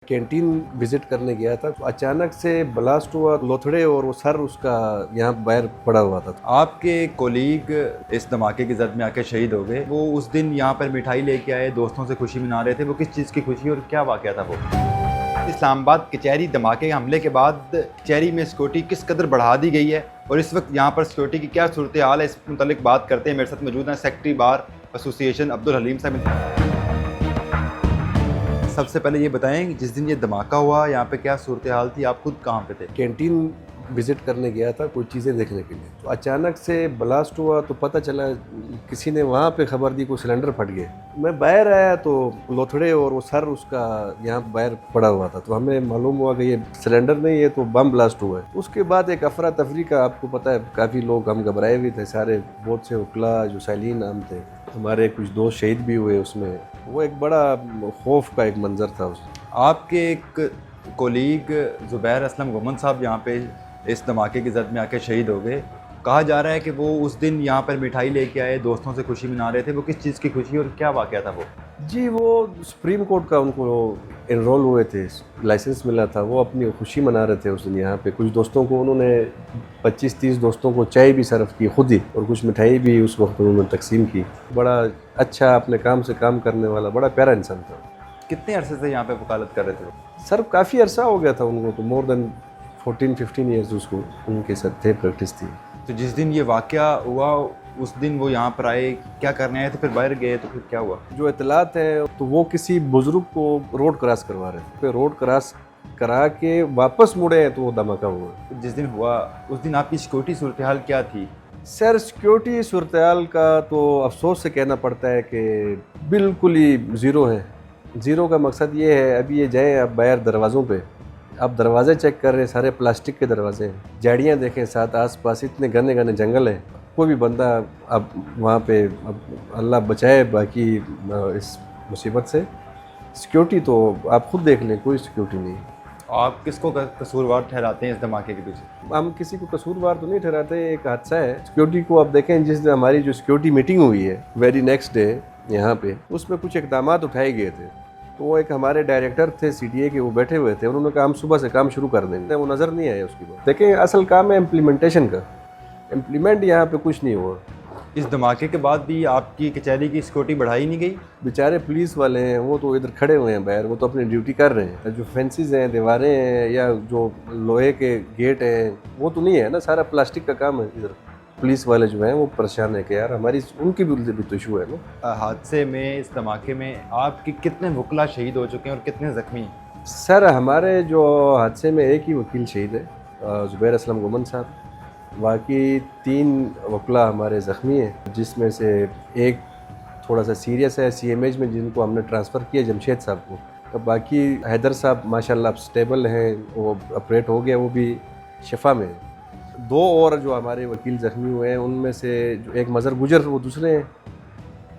Canteen visit करने गया था तो अचानक से ब्लास्ट हुआ, लोथड़े और वो सर उसका यहाँ बाहर पड़ा हुआ था। आपके कोलीग इस धमाके की जद में आके शहीद हो गए। वो उस दिन यहाँ पर मिठाई लेके आए, दोस्तों से खुशी मना रहे थे। वो किस चीज़ की खुशी और क्या वाक़या था वो? इस्लामाबाद कचहरी धमाके के हमले के बाद कचहरी में सिक्योरिटी किस कदर बढ़ा दी गई है और इस वक्त यहाँ पर सिक्योरिटी की क्या सूरत हाल है, इस मुतालिक बात करते हैं। मेरे साथ मौजूद हैं secretary bar association Abdul Haleem साहब। सबसे पहले ये बताएं, जिस दिन ये धमाका हुआ यहाँ पे क्या सूरत हाल थी? आप खुद कहाँ पे थे? कैंटीन विजिट करने गया था कुछ चीज़ें देखने के लिए, तो अचानक से ब्लास्ट हुआ तो पता चला किसी ने वहाँ पे खबर दी, कोई सिलेंडर फट गया। मैं बाहर आया तो लोथड़े और वो सर उसका यहाँ बाहर पड़ा हुआ था, तो हमें मालूम हुआ कि ये सिलेंडर नहीं है, तो बम ब्लास्ट हुआ है। उसके बाद एक अफरा तफरी का, आपको पता है काफ़ी लोग हम घबराए भी थे सारे, बहुत से वकला जो सैलीन नाम थे, हमारे कुछ दोस्त शहीद भी हुए उसमें। वो एक बड़ा खौफ का एक मंजर था उसमें। आपके एक कोलीग ज़ुबैर असलम गुमन साहब यहाँ पे इस धमाके की जद में आके शहीद हो गए। कहा जा रहा है कि वो उस दिन यहाँ पर मिठाई लेके आए, दोस्तों से खुशी मना रहे थे। वो किस चीज़ की खुशी और क्या वाक़या था वो? जी, वो सुप्रीम कोर्ट का उनको एनरोल हुए थे, लाइसेंस मिला था, वो अपनी खुशी मना रहे थे उस दिन यहाँ पे। कुछ दोस्तों को उन्होंने 25-30 दोस्तों को चाय भी सर्व की खुद ही, और कुछ मिठाई भी उस वक्त उन्होंने तकसीम की। बड़ा अच्छा, अपने काम से काम करने वाला बड़ा प्यारा इंसान था। कितने अरसे से यहाँ पे वकालत कर रहे थे वो? सर काफ़ी अरसा हो गया था उनको, तो मोर देन 14-15 ईयर्स उसको उनके साथ थे, प्रैक्टिस थी। तो जिस दिन ये वाक़या हुआ उस दिन वो यहाँ पर आए, क्या करने आए थे? फिर बाहर गए तो फिर क्या हुआ? जो इतलात है तो वो किसी बुजुर्ग को रोड क्रॉस करवा रहे थे, फिर रोड क्रॉस करा के वापस मुड़े तो वो धमाका हुआ। तो जिस दिन हुआ उस दिन आपकी सिक्योरिटी सूरत हाल क्या थी? सर सिक्योरिटी सूरत हाल का तो अफसोस से कहना पड़ता है कि बिल्कुल ही ज़ीरो है। ज़ीरो का मकसद ये है, अभी ये जाएँ आप बाहर दरवाज़ों पे, आप दरवाज़े चेक कर रहे हैं, सारे प्लास्टिक के दरवाजे हैं। झाड़ियाँ देखें साथ, आस-पास इतने घने घने जंगल है, कोई भी बंदा अब वहाँ पे, अब अल्लाह बचाए बाकी इस मुसीबत से। सिक्योरिटी तो आप खुद देख लें, कोई सिक्योरिटी नहीं। आप किसको कसूरवार ठहराते हैं इस धमाके के पीछे? हम किसी को कसूरवार तो नहीं ठहराते, एक हादसा है। सिक्योरिटी को आप देखें, जिस दिन हमारी जो सिक्योरिटी मीटिंग हुई है वेरी नेक्स्ट डे यहाँ पे, उसमें कुछ इक़दामात उठाए गए थे। तो वो एक हमारे डायरेक्टर थे CTA के, वो बैठे हुए थे, उन्होंने कहा हम सुबह से काम शुरू कर देंगे, वो नज़र नहीं आया उसकी बात। देखें असल काम है इम्प्लीमेंटेशन का, इम्प्लीमेंट यहाँ पे कुछ नहीं हुआ। इस धमाके के बाद भी आपकी कचहरी की सिक्योरिटी बढ़ाई नहीं गई? बेचारे पुलिस वाले हैं, वो तो इधर खड़े हुए हैं बाहर, वो तो अपनी ड्यूटी कर रहे हैं। जो फेंसेस हैं, दीवारें हैं, या जो लोहे के गेट हैं, वो तो नहीं है ना, सारा प्लास्टिक का काम है इधर। पुलिस वाले जो हैं वो परेशान है कि यार हमारी, उनकी भी तो इशू है ना। हादसे में, इस धमाके में आपके कितने वकला शहीद हो चुके हैं और कितने ज़ख्मी? सर हमारे जो हादसे में एक ही वकील शहीद है, ज़ुबैर असलम गुमन साहब। बाकी 3 वकला हमारे ज़ख्मी हैं, जिसमें से एक थोड़ा सा सीरियस है CMH में, जिनको हमने ट्रांसफ़र किया जमशेद साहब को। तो बाकी हैदर साहब माशाल्लाह स्टेबल हैं, वो ऑपरेट हो गया, वो भी शिफा में है। 2 और जो हमारे वकील ज़ख्मी हुए हैं, उनमें से जो एक मज़र गुजर वो दूसरे हैं,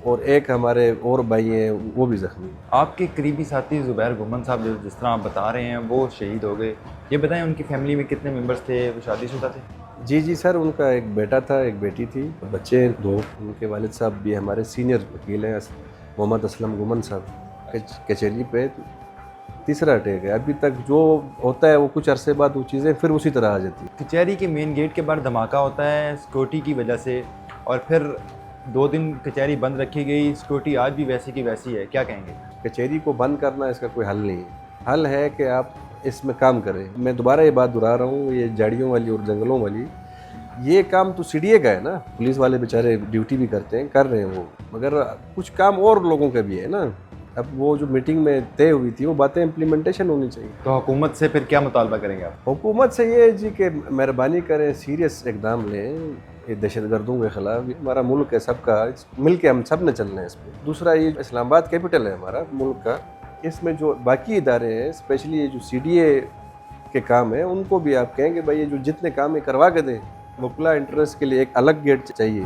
और एक हमारे और भाई हैं वो भी ज़ख्मी। आपके करीबी साथी ज़ुबैर गुमन साहब जो जिस तरह आप बता रहे हैं वो शहीद हो गए, ये बताएं उनकी फैमिली में कितने मेंबर्स थे? वो शादीशुदा थे? जी सर, उनका एक बेटा था, एक बेटी थी, बच्चे 2। उनके वालिद साहब भी हमारे सीनियर वकील हैं, मोहम्मद असलम गुमन साहब। कचहरी पे तीसरा अटैक है। अभी तक जो होता है वो कुछ अरसे बाद वो चीज़ें फिर उसी तरह आ जाती है। कचहरी के मेन गेट के बाहर धमाका होता है सिक्योरिटी की वजह से, और फिर 2 दिन कचहरी बंद रखी गई, सिक्योरिटी आज भी वैसी की वैसी है, क्या कहेंगे? कचहरी को बंद करना इसका कोई हल नहीं है। हल है कि आप इसमें काम करें। मैं दोबारा ये बात दोहरा रहा हूँ, ये झाड़ियों वाली और जंगलों वाली, ये काम तो CDA का है ना। पुलिस वाले बेचारे ड्यूटी भी करते हैं, कर रहे हैं वो, मगर कुछ काम और लोगों का भी है ना। अब वो जो मीटिंग में तय हुई थी वो बातें इम्प्लीमेंटेशन होनी चाहिए। तो हुकूमत से फिर क्या मुतालबा करेंगे आप? हुकूमत से ये जी कि मेहरबानी करें, सीरियस इकदाम लें ये दहशतगर्दों के ख़िलाफ़। हमारा मुल्क है सबका, मिल के हम सब ने चलना है इस पर। दूसरा, ये इस्लामाबाद कैपिटल है हमारा मुल्क का, इसमें जो बाकी इदारे हैं, स्पेशली ये जो CDA के काम है, उनको भी आप कहेंगे भाई ये जो जितने काम है करवा के दें। वकला इंटरेस्ट के लिए एक अलग गेट चाहिए।